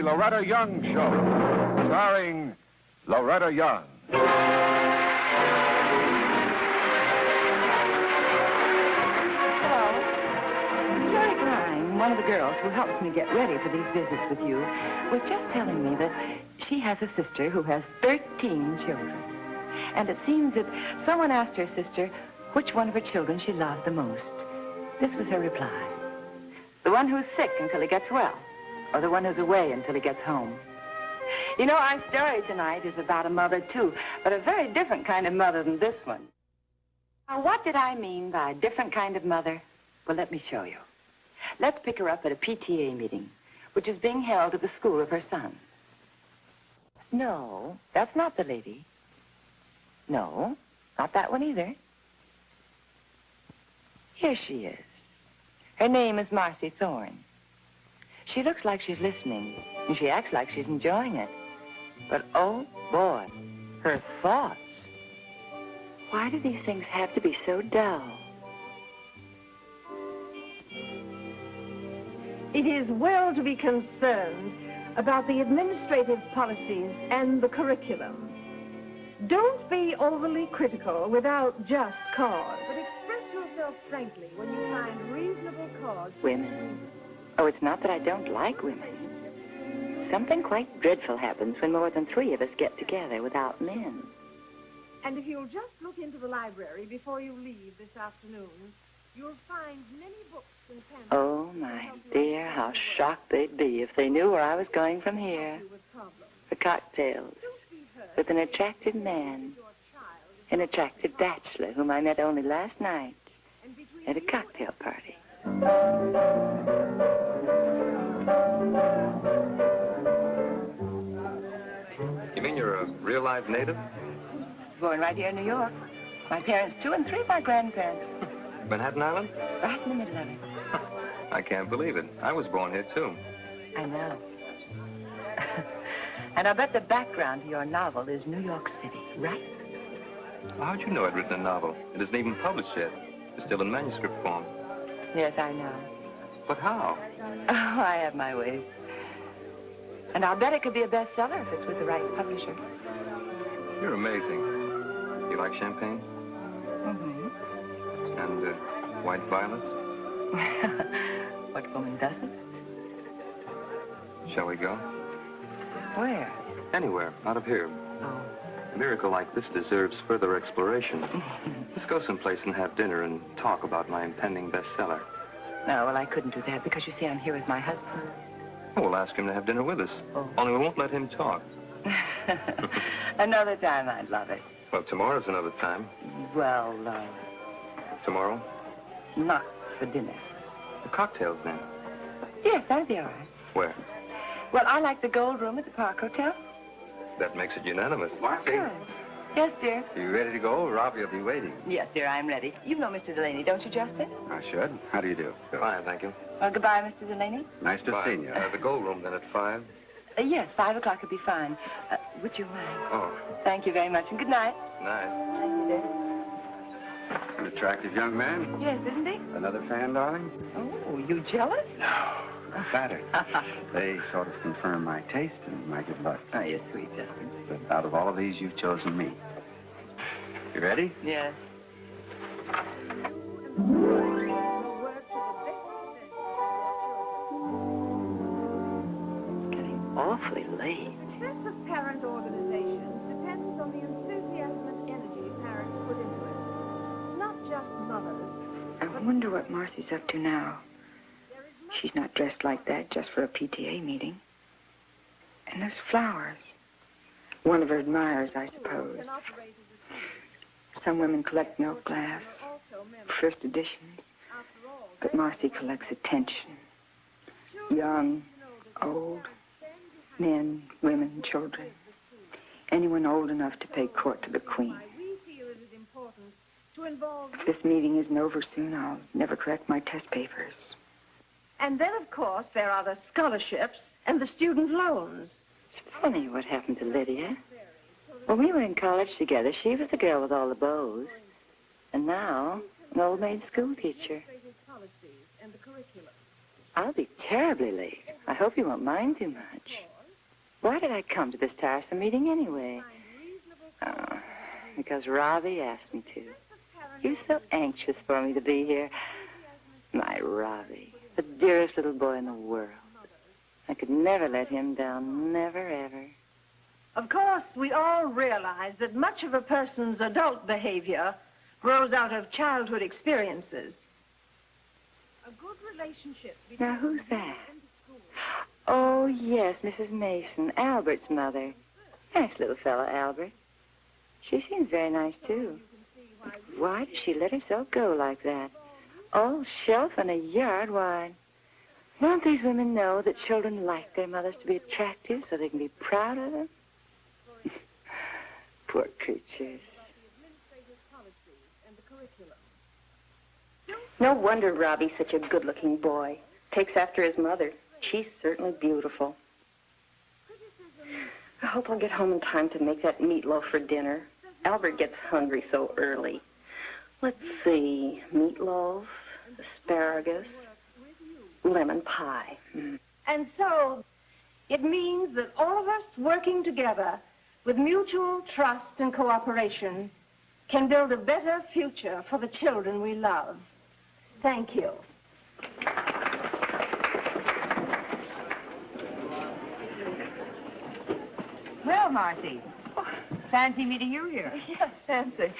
The Loretta Young Show, starring Loretta Young. One of the girls who helps me get ready for these visits with you was just telling me that she has a sister who has 13 children. And it seems that someone asked her sister which one of her children she loved the most. This was her reply. The one who's sick until he gets well, or the one who's away until he gets home. You know, our story tonight is about a mother, too, but a very different kind of mother than this one. Now, what did I mean by a different kind of mother? Well, let me show you. Let's pick her up at a PTA meeting, which is being held at the school of her son. No, that's not the lady. No, not that one either. Here she is. Her name is Marcy Thorne. She looks like she's listening, and she acts like she's enjoying it. But, oh, boy, her thoughts. Why do these things have to be so dull? It is well to be concerned about the administrative policies and the curriculum. Don't be overly critical without just cause, but express yourself frankly when you find reasonable cause. Women? Oh, it's not that I don't like women. Something quite dreadful happens when more than 3 of us get together without men. And if you'll just look into the library before you leave this afternoon, you'll find many books and pens. Oh, my dear, how shocked they'd be if they knew where I was going from here. For cocktails, with an attractive man, an attractive bachelor whom I met only last night at a cocktail party. You mean you're a real live native? Born right here in New York. My parents, 2 and 3 of my grandparents. Manhattan Island? Right in the middle of it. I can't believe it. I was born here, too. I know. And I'll bet the background to your novel is New York City, right? Well, how'd you know I'd written a novel? It isn't even published yet. It's still in manuscript form. Yes, I know. But how? Oh, I have my ways. And I'll bet it could be a bestseller if it's with the right publisher. You're amazing. You like champagne? Mm-hmm. And white violets? What woman doesn't? Shall we go? Where? Anywhere, out of here. Oh. A miracle like this deserves further exploration. Let's go someplace and have dinner and talk about my impending bestseller. No, well, I couldn't do that because, you see, I'm here with my husband. Oh, we'll ask him to have dinner with us. Oh. Only we won't let him talk. Another time, I'd love it. Well, tomorrow's another time. Well, Tomorrow? not for dinner. The cocktails, then. Yes, that'd be all right. Where? Well, I like the Gold Room at the Park Hotel. That makes it unanimous. Marcy, Good. Yes, dear. are you ready to go? Robbie will be waiting. Yes, dear, I'm ready. You know Mr. Delaney, don't you, Justin? I should. How do you do? Fine, thank you. Well, goodbye, Mr. Delaney. Nice to Fine. see you. The Gold Room, then, at 5. Yes, 5 o'clock would be fine. Would you mind? Oh, Thank you very much, and good night. nice. Thank you, dear. An attractive young man. Yes, isn't he? Another fan, darling? Oh, you jealous? No. I'm flattered. They sort of confirm my taste and my good luck. Oh, you're sweet, Justin. But out of all of these, you've chosen me. You ready? Yes. It's getting awfully late. Success of parent organizations depends on the enthusiasm and energy parents put into it. Not just mothers. I wonder what Marcy's up to now. She's not dressed like that just for a PTA meeting. And those flowers. One of her admirers, I suppose. Some women collect milk glass, first editions. But Marcy collects attention. Young, old, men, women, children. Anyone old enough to pay court to the Queen. If this meeting isn't over soon, I'll never correct my test papers. And then, of course, there are the scholarships and the student loans. It's funny what happened to Lydia. When we were in college together, she was the girl with all the beaux. And now, an old maid school teacher. I'll be terribly late. I hope you won't mind too much. Why did I come to this tiresome meeting anyway? Oh, because Robbie asked me to. He was so anxious for me to be here. My Robbie, the dearest little boy in the world. I could never let him down, never, ever. Of course, we all realize that much of a person's adult behavior grows out of childhood experiences. A good relationship between... Now, who's that? Oh, yes, Mrs. Mason, Albert's mother. Nice little fella, Albert. She seems very nice, too. Why does she let herself go like that? All shelf and a yard wide. Don't these women know that children like their mothers to be attractive so they can be proud of them? Poor creatures. No wonder Robbie's such a good-looking boy. Takes after his mother. She's certainly beautiful. I hope I'll get home in time to make that meatloaf for dinner. Albert gets hungry so early. Let's see. Meatloaf, asparagus, lemon pie. And so, it means that all of us working together with mutual trust and cooperation can build a better future for the children we love. Thank you. Well, Marcy, fancy meeting you here. Yes, fancy.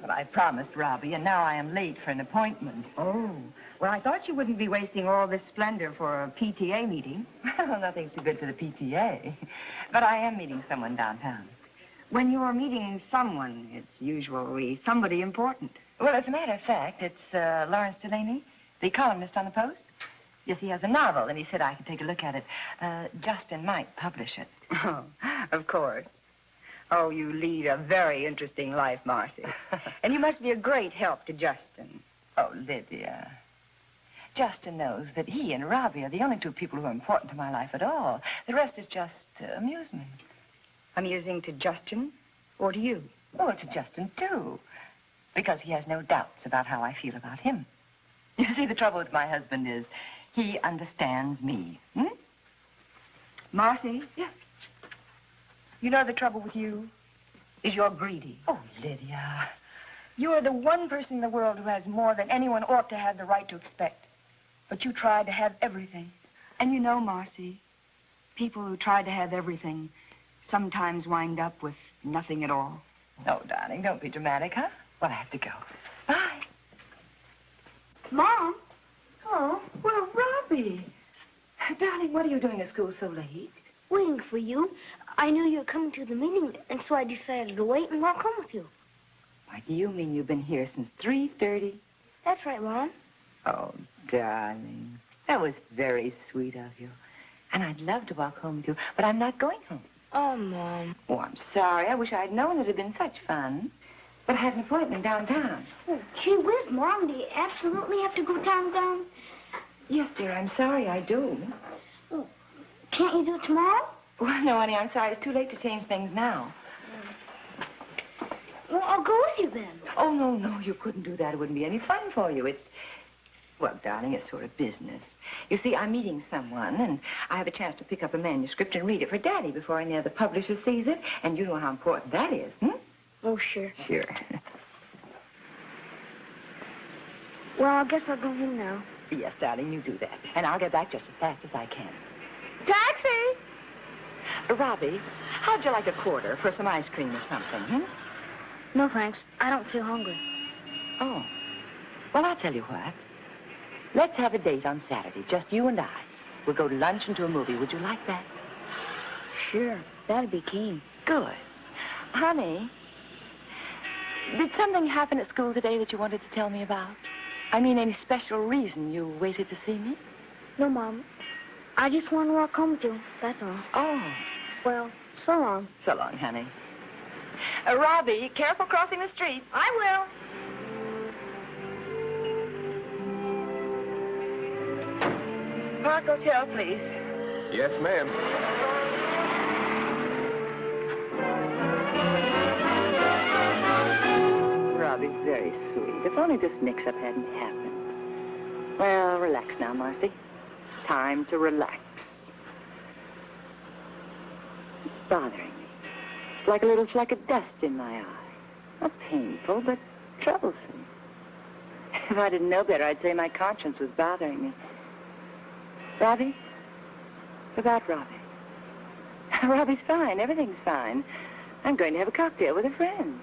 Well, I promised Robbie, and now I am late for an appointment. Oh, well, I thought you wouldn't be wasting all this splendor for a PTA meeting. Well, nothing's too good for the PTA. But I am meeting someone downtown. When you're meeting someone, it's usually somebody important. Well, as a matter of fact, it's Lawrence Delaney, the columnist on the Post. Yes, he has a novel, and he said I could take a look at it. Justin might publish it. Oh, of course. Oh, you lead a very interesting life, Marcy. And you must be a great help to Justin. Oh, Lydia. Justin knows that he and Robbie are the only two people who are important to my life at all. The rest is just amusement. Amusing to Justin or to you? Oh, to Justin, too. Because he has no doubts about how I feel about him. You see, the trouble with my husband is he understands me. Marcy? Yeah. You know the trouble with you is you're greedy. Oh, Lydia. You're the one person in the world who has more than anyone ought to have the right to expect. But you try to have everything. And you know, Marcy, people who try to have everything sometimes wind up with nothing at all. Oh, darling, don't be dramatic, huh? Well, I have to go. Bye. Mom? Oh, well, Robbie. Darling, what are you doing at school so late? Waiting for you. I knew you were coming to the meeting, and so I decided to wait and walk home with you. Why, do you mean you've been here since 3:30? That's right, Mom. Oh, darling. That was very sweet of you. And I'd love to walk home with you, but I'm not going home. Oh, Mom. Oh, I'm sorry. I wish I'd known it had been such fun. But I had an appointment downtown. Oh, gee whiz, Mom. Do you absolutely have to go downtown? Yes, dear, I'm sorry I do. Oh, can't you do it tomorrow? Well, no, honey, I'm sorry. It's too late to change things now. Well, I'll go with you then. Oh, no, you couldn't do that. It wouldn't be any fun for you. Well, darling, it's sort of business. You see, I'm meeting someone, and I have a chance to pick up a manuscript and read it for Daddy before any other publisher sees it. And you know how important that is, Oh, sure. Sure. Well, I guess I'll go home now. Yes, darling, you do that. And I'll get back just as fast as I can. Taxi! Robbie, how'd you like a quarter for some ice cream or something, No, thanks. I don't feel hungry. Oh. Well, I'll tell you what. Let's have a date on Saturday, just you and I. We'll go to lunch and to a movie. Would you like that? Sure. That'd be keen. Good. Honey, did something happen at school today that you wanted to tell me about? I mean, any special reason you waited to see me? No, Mom. I just want to walk home with you. That's all. Oh. Well, so long. So long, honey. Robbie, careful crossing the street. I will. Park Hotel, please. Yes, ma'am. Robbie's very sweet. If only this mix-up hadn't happened. Well, relax now, Marcy. Time to relax. bothering me. It's like a little fleck of dust in my eye. Not painful, but troublesome. If I didn't know better, I'd say my conscience was bothering me. Robbie? About Robbie. Robbie's fine. Everything's fine. I'm going to have a cocktail with a friend.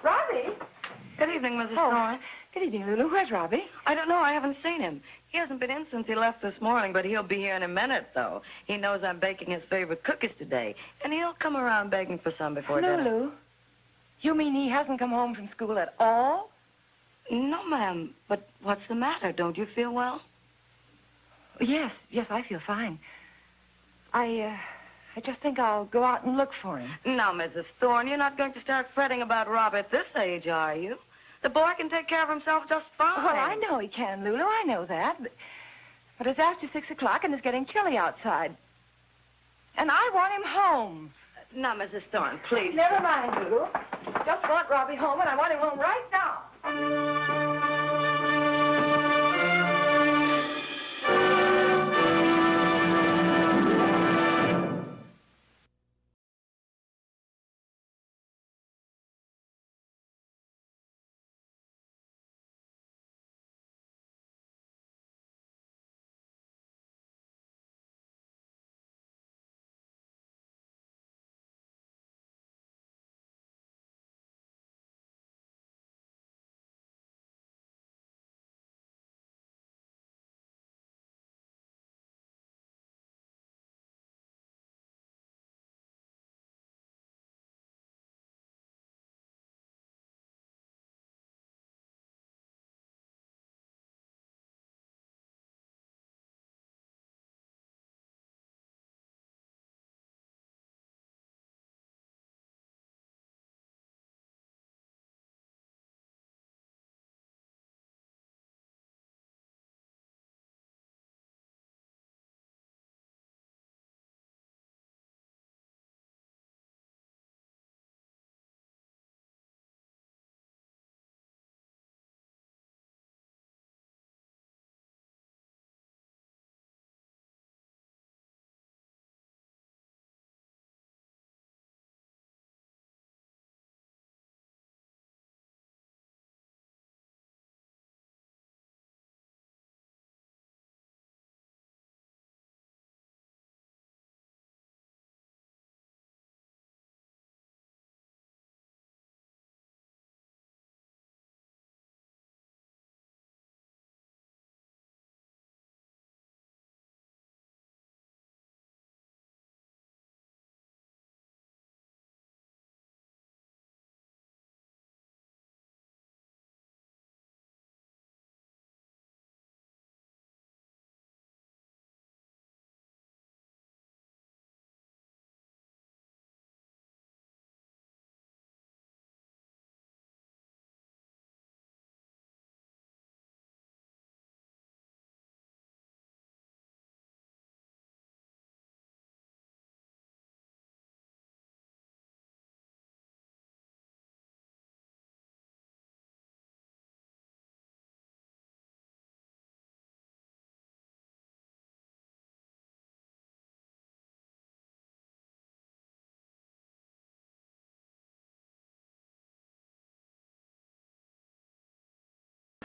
Robbie? Good evening, Mrs. Thorne. Good evening, Lulu. Where's Robbie? I don't know. I haven't seen him. He hasn't been in since he left this morning, but he'll be here in a minute, though. He knows I'm baking his favorite cookies today, and he'll come around begging for some before dinner. Lulu, you mean he hasn't come home from school at all? No, ma'am. But what's the matter? Don't you feel well? Yes, I feel fine. I just think I'll go out and look for him. Now, Mrs. Thorne, you're not going to start fretting about Rob at this age, are you? The boy can take care of himself just fine. Well, I know he can, Lulu. I know that. But it's after 6 o'clock, and it's getting chilly outside. And I want him home. Now, Mrs. Thorne, please. Never mind, Lulu. Just want Robbie home, and I want him home right now.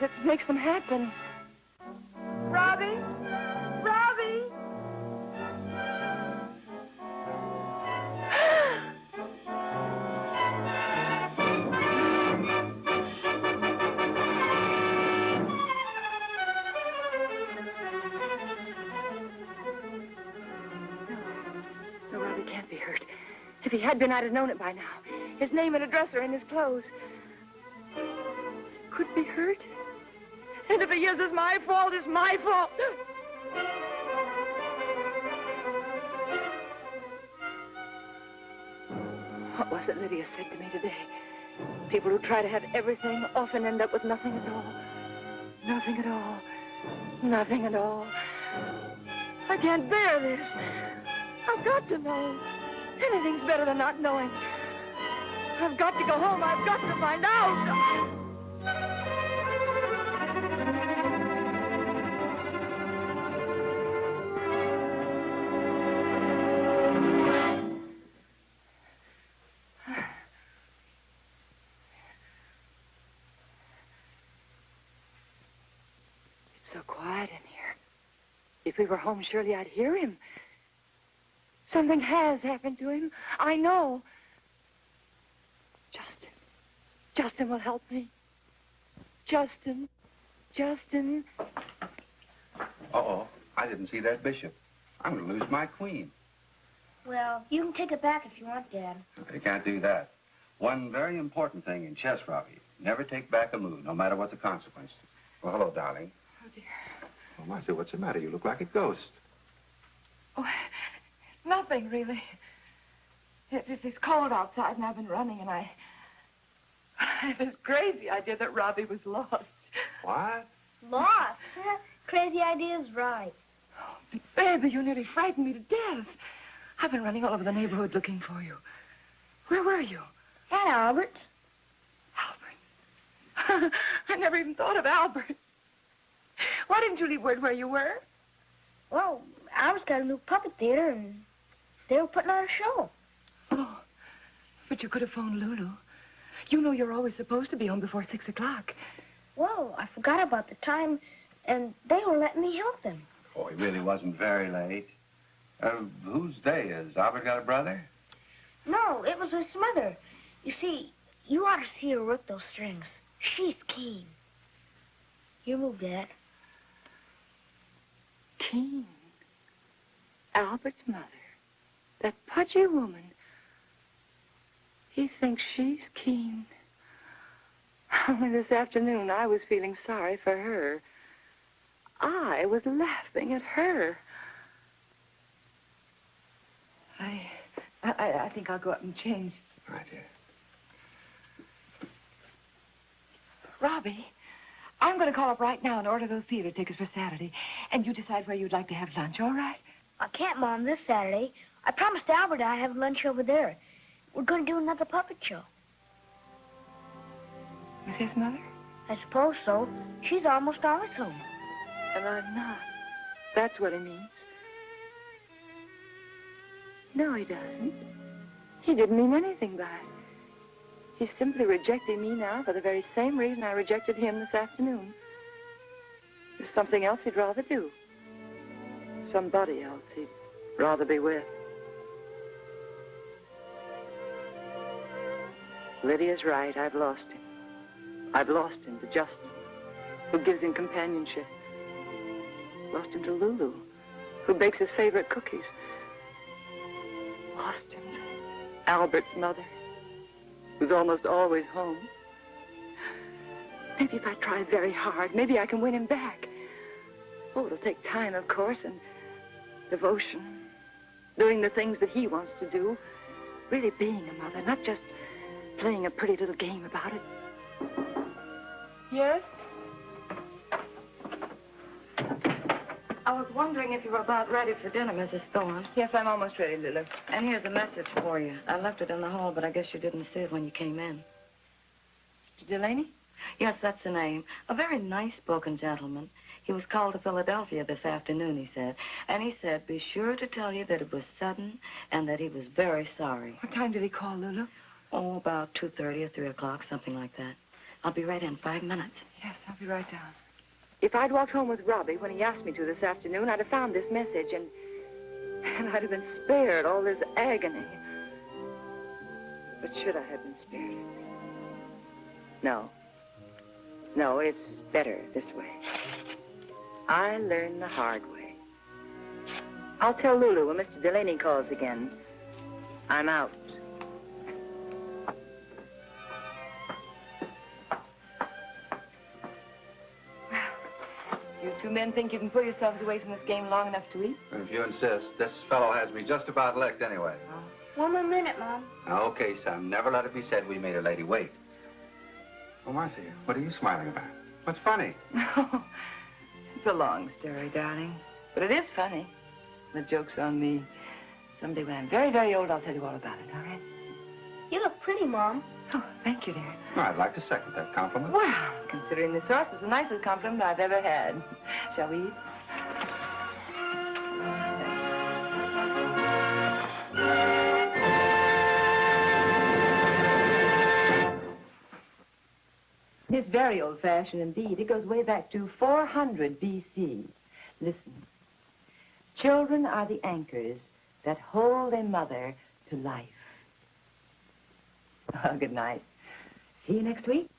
It makes them happen. Robbie? Robbie? No, Robbie can't be hurt. If he had been, I'd have known it by now. His name and address are in his clothes. Could be hurt. And if he is, it's my fault. It's my fault. What was it Lydia said to me today? People who try to have everything often end up with nothing at all. Nothing at all. Nothing at all. I can't bear this. I've got to know. Anything's better than not knowing. I've got to go home. I've got to find out. It's so quiet in here. If we were home, surely I'd hear him. Something has happened to him. I know. Justin. Justin will help me. Justin. Justin. Uh-oh. I didn't see that bishop. I'm going to lose my queen. Well, you can take it back if you want, Dad. You can't do that. One very important thing in chess, Robbie. Never take back a move, no matter what the consequences. Well, hello, darling. Oh, dear. Well, Martha, what's the matter? You look like a ghost. Oh, it's nothing, really. It's cold outside, and I've been running, and I had this crazy idea that Robbie was lost. What? Lost? Crazy idea's right. Oh, baby, you nearly frightened me to death. I've been running all over the neighborhood looking for you. Where were you? At Albert's. Albert's. I never even thought of Albert's. Why didn't you leave word where you were? Well, Albert's got a new puppet theater, and they were putting on a show. Oh, but you could have phoned Lulu. You know you're always supposed to be home before 6 o'clock. Well, I forgot about the time, and they were letting me help them. Oh, he really wasn't very late. Whose day is? Albert got a brother? No, it was his mother. You see, you ought to see her work those strings. She's keen. Here, move, Dad. Keen. Albert's mother. That pudgy woman. He thinks she's keen. Only this afternoon, I was feeling sorry for her. I was laughing at her. I think I'll go up and change. Right here. Robbie, I'm going to call up right now and order those theater tickets for Saturday. And you decide where you'd like to have lunch, all right? I can't, Mom, this Saturday. I promised Albert I'd have lunch over there. We're going to do another puppet show. With his mother? I suppose so. She's almost always home. And I'm not. That's what he means. No, he doesn't. He didn't mean anything by it. He's simply rejecting me now for the very same reason I rejected him this afternoon. There's something else he'd rather do. Somebody else he'd rather be with. Lydia's right. I've lost him. I've lost him to Justin, who gives him companionship. Lost him to Lulu, who bakes his favorite cookies. Lost him to Albert's mother, who's almost always home. Maybe if I try very hard, maybe I can win him back. Oh, it'll take time, of course, and devotion. Doing the things that he wants to do. Really being a mother, not just playing a pretty little game about it. Yes? I was wondering if you were about ready for dinner, Mrs. Thorne. Yes, I'm almost ready, Lulu. And here's a message for you. I left it in the hall, but I guess you didn't see it when you came in. Mr. Delaney? Yes, that's the name. A very nice-spoken gentleman. He was called to Philadelphia this afternoon, he said. And he said, be sure to tell you that it was sudden and that he was very sorry. What time did he call, Lulu? Oh, about 2:30 or 3 o'clock, something like that. I'll be right in 5 minutes. Yes, I'll be right down. If I'd walked home with Robbie when he asked me to this afternoon, I'd have found this message, and I'd have been spared all this agony. But should I have been spared it? No. No, it's better this way. I learned the hard way. I'll tell Lulu when Mr. Delaney calls again. I'm out. You two men think you can pull yourselves away from this game long enough to eat? If you insist. This fellow has me just about licked anyway. One more minute, Mom. Okay, son. Never let it be said we made a lady wait. Oh, Marcy, what are you smiling about? What's funny? It's a long story, darling. But it is funny. The joke's on me. Someday when I'm very, very old, I'll tell you all about it, all right? You look pretty, Mom. Oh, thank you, dear. Well, I'd like to second that compliment. Well, considering the sauce is the nicest compliment I've ever had. Shall we eat? It's very old-fashioned indeed. It goes way back to 400 B.C. Listen. Children are the anchors that hold a mother to life. Well, good night. See you next week.